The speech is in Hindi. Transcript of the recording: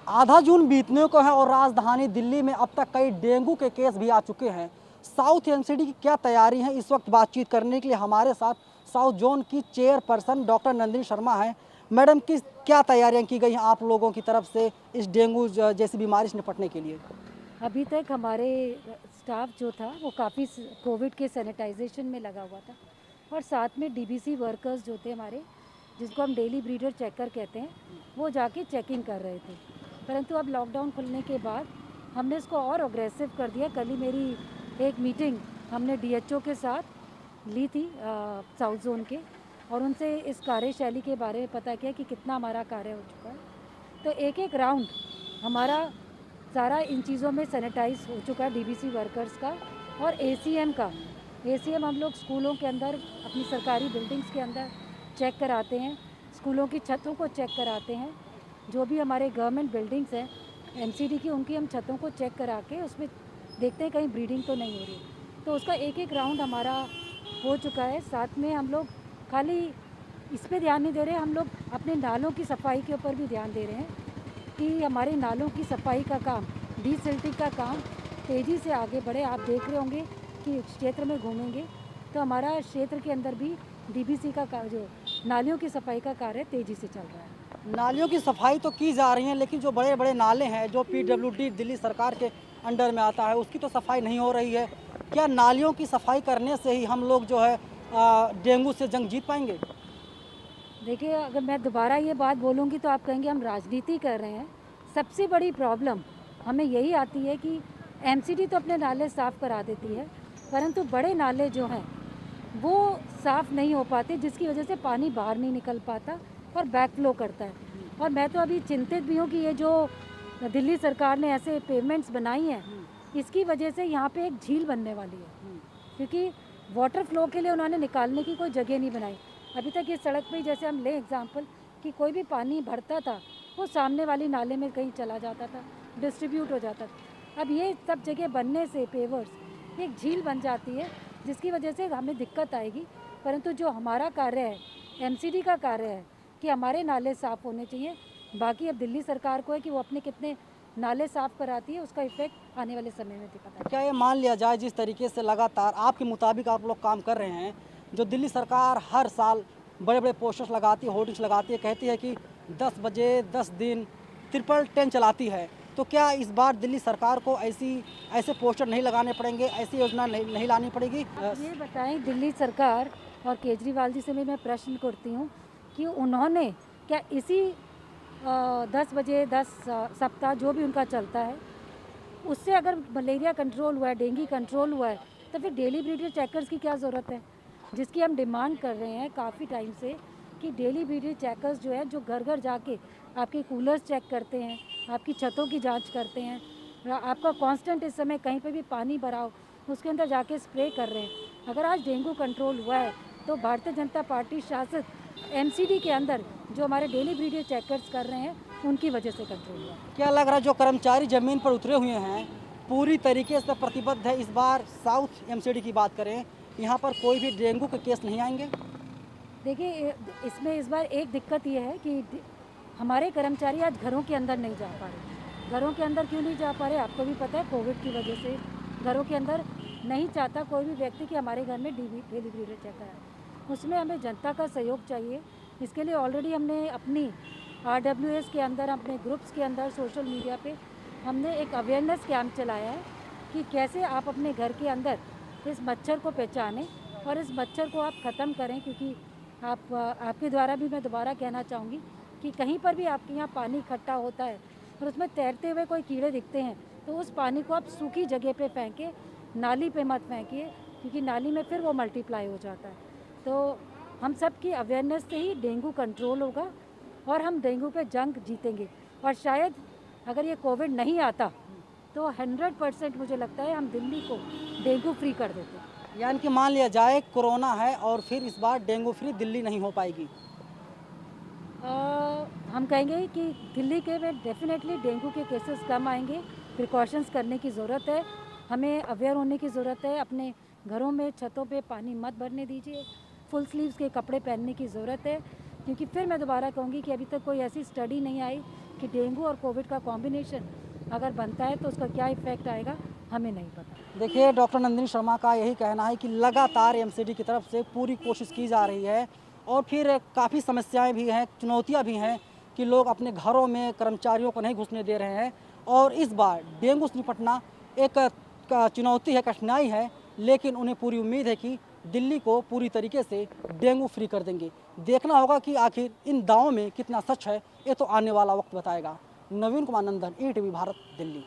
आधा जून बीतने को है और राजधानी दिल्ली में अब तक कई डेंगू के केस भी आ चुके हैं। साउथ एमसीडी की क्या तैयारी है, इस वक्त बातचीत करने के लिए हमारे साथ साउथ जोन की चेयरपर्सन डॉक्टर नंदिनी शर्मा हैं। मैडम, किस क्या तैयारियां की गई हैं आप लोगों की तरफ से इस डेंगू जैसी बीमारी से निपटने के लिए? अभी तक हमारे स्टाफ जो था वो काफ़ी कोविड के सैनिटाइजेशन में लगा हुआ था और साथ में डीबीसी वर्कर्स जो थे हमारे, जिसको हम डेली ब्रीडर चेकर कहते हैं, वो जाके चेकिंग कर रहे थे। परंतु अब लॉकडाउन खुलने के बाद हमने इसको और अग्रेसिव कर दिया। कल ही मेरी एक मीटिंग हमने डीएचओ के साथ ली थी साउथ जोन के, और उनसे इस कार्यशैली के बारे में पता किया कि कितना हमारा कार्य हो चुका है। तो एक एक राउंड हमारा सारा इन चीज़ों में सैनिटाइज हो चुका है, डीबीसी वर्कर्स का और एसीएम का। एसीएम हम लोग स्कूलों के अंदर, अपनी सरकारी बिल्डिंग्स के अंदर चेक कराते हैं, स्कूलों की छतों को चेक कराते हैं। जो भी हमारे गवर्नमेंट बिल्डिंग्स हैं एमसीडी की, उनकी हम छतों को चेक करा के उसमें देखते हैं कहीं ब्रीडिंग तो नहीं हो रही। तो उसका एक एक राउंड हमारा हो चुका है। साथ में हम लोग खाली इस पर ध्यान नहीं दे रहे, हम लोग अपने नालों की सफाई के ऊपर भी ध्यान दे रहे हैं कि हमारे नालों की सफाई का काम, डीसिल्टिंग का काम तेज़ी से आगे बढ़े। आप देख रहे होंगे कि क्षेत्र में घूमेंगे तो हमारा क्षेत्र के अंदर भी डीबीसी का जो नालियों की सफाई का कार्य तेज़ी से चल रहा है। नालियों की सफाई तो की जा रही है, लेकिन जो बड़े बड़े नाले हैं जो पीडब्ल्यूडी दिल्ली सरकार के अंडर में आता है, उसकी तो सफाई नहीं हो रही है। क्या नालियों की सफाई करने से ही हम लोग जो है डेंगू से जंग जीत पाएंगे? देखिए, अगर मैं दोबारा ये बात बोलूँगी तो आप कहेंगे हम राजनीति कर रहे हैं। सबसे बड़ी प्रॉब्लम हमें यही आती है कि एमसीडी तो अपने नाले साफ़ करा देती है, परंतु बड़े नाले जो हैं वो साफ़ नहीं हो पाते, जिसकी वजह से पानी बाहर नहीं निकल पाता और बैक फ्लो करता है। और मैं तो अभी चिंतित भी हूँ कि ये जो दिल्ली सरकार ने ऐसे पेवमेंट्स बनाई हैं, इसकी वजह से यहाँ पे एक झील बनने वाली है, क्योंकि वाटर फ्लो के लिए उन्होंने निकालने की कोई जगह नहीं बनाई। अभी तक ये सड़क पे, जैसे हम लें एग्जांपल कि कोई भी पानी भरता था वो सामने वाली नाले में कहीं चला जाता था, डिस्ट्रीब्यूट हो जाता था। अब ये सब जगह बनने से पेवर्स एक झील बन जाती है, जिसकी वजह से हमें दिक्कत आएगी। परंतु जो हमारा कार्य है, एमसीडी का कार्य है कि हमारे नाले साफ़ होने चाहिए। बाकी अब दिल्ली सरकार को है कि वो अपने कितने नाले साफ़ कराती है, उसका इफेक्ट आने वाले समय में दिखाता है। क्या ये मान लिया जाए, जिस तरीके से लगातार आपके मुताबिक आप लोग काम कर रहे हैं, जो दिल्ली सरकार हर साल बड़े बड़े पोस्टर्स लगाती है, होर्डिंग्स लगाती है, कहती है कि 10 बजे 10 दिन ट्रिपल 10 चलाती है, तो क्या इस बार दिल्ली सरकार को ऐसे पोस्टर नहीं लगाने पड़ेंगे, ऐसी योजना नहीं लानी पड़ेगी? ये बताएं, दिल्ली सरकार और केजरीवाल जी से भी मैं प्रश्न करती हूँ कि उन्होंने क्या इसी 10 बजे 10 सप्ताह जो भी उनका चलता है, उससे अगर मलेरिया कंट्रोल हुआ है, डेंगू कंट्रोल हुआ है, तो फिर डेली ब्रीडर चेकर्स की क्या ज़रूरत है, जिसकी हम डिमांड कर रहे हैं काफ़ी टाइम से कि डेली ब्रीडर चेकर्स जो है, जो घर घर जाके आपके कूलर्स चेक करते हैं, आपकी छतों की जांच करते हैं, आपका कांस्टेंट इस समय कहीं पे भी पानी भरा हो उसके अंदर जाके स्प्रे कर रहे हैं। अगर आज डेंगू कंट्रोल हुआ है तो भारतीय जनता पार्टी शासित एमसीडी के अंदर जो हमारे डेली ब्रीडर चेकर्स कर रहे हैं, उनकी वजह से कंट्रोल हुआ। क्या लग रहा है जो कर्मचारी ज़मीन पर उतरे हुए हैं पूरी तरीके से प्रतिबद्ध है? इस बार साउथ एमसीडी की बात करें, यहाँ पर कोई भी डेंगू के केस नहीं आएंगे? देखिए, इसमें इस बार एक दिक्कत ये है कि हमारे कर्मचारी आज घरों के अंदर नहीं जा पा रहे। घरों के अंदर क्यों नहीं जा पा रहे, आपको भी पता है, कोविड की वजह से घरों के अंदर नहीं चाहता कोई भी व्यक्ति कि हमारे घर में डेली ब्रीडर चेकर है। उसमें हमें जनता का सहयोग चाहिए। इसके लिए ऑलरेडी हमने अपनी RWS के अंदर, अपने ग्रुप्स के अंदर, सोशल मीडिया पे हमने एक अवेयरनेस कैंप चलाया है कि कैसे आप अपने घर के अंदर इस मच्छर को पहचानें और इस मच्छर को आप ख़त्म करें। क्योंकि आपके द्वारा भी मैं दोबारा कहना चाहूँगी कि कहीं पर भी आपके यहाँ पानी इकट्ठा होता है और उसमें तैरते हुए कोई कीड़े दिखते हैं, तो उस पानी को आप सूखी जगह पे फेंकें, नाली पे मत फेंकिए, क्योंकि नाली में फिर वो मल्टीप्लाई हो जाता है। तो हम सब की अवेयरनेस से ही डेंगू कंट्रोल होगा और हम डेंगू पे जंग जीतेंगे। और शायद अगर ये कोविड नहीं आता तो 100% मुझे लगता है हम दिल्ली को डेंगू फ्री कर देते। यानी कि मान लिया जाए कोरोना है और फिर इस बार डेंगू फ्री दिल्ली नहीं हो पाएगी? हम कहेंगे कि दिल्ली के में डेफिनेटली डेंगू के केसेस कम आएंगे। प्रिकॉशंस करने की ज़रूरत है, हमें अवेयर होने की ज़रूरत है। अपने घरों में छतों पे पानी मत भरने दीजिए, फुल स्लीव्स के कपड़े पहनने की ज़रूरत है, क्योंकि फिर मैं दोबारा कहूँगी कि अभी तक कोई ऐसी स्टडी नहीं आई कि डेंगू और कोविड का कॉम्बिनेशन अगर बनता है तो उसका क्या इफेक्ट आएगा हमें नहीं पता। देखिए, डॉक्टर नंदिनी शर्मा का यही कहना है कि लगातार एमसीडी की तरफ से पूरी कोशिश की जा रही है और फिर काफ़ी समस्याएं भी हैं, चुनौतियां भी हैं कि लोग अपने घरों में कर्मचारियों को नहीं घुसने दे रहे हैं। और इस बार डेंगू से निपटना एक चुनौती है, कठिनाई है, लेकिन उन्हें पूरी उम्मीद है कि दिल्ली को पूरी तरीके से डेंगू फ्री कर देंगे। देखना होगा कि आखिर इन दावों में कितना सच है, ये तो आने वाला वक्त बताएगा। नवीन कुमार नंदन, ETV भारत, दिल्ली।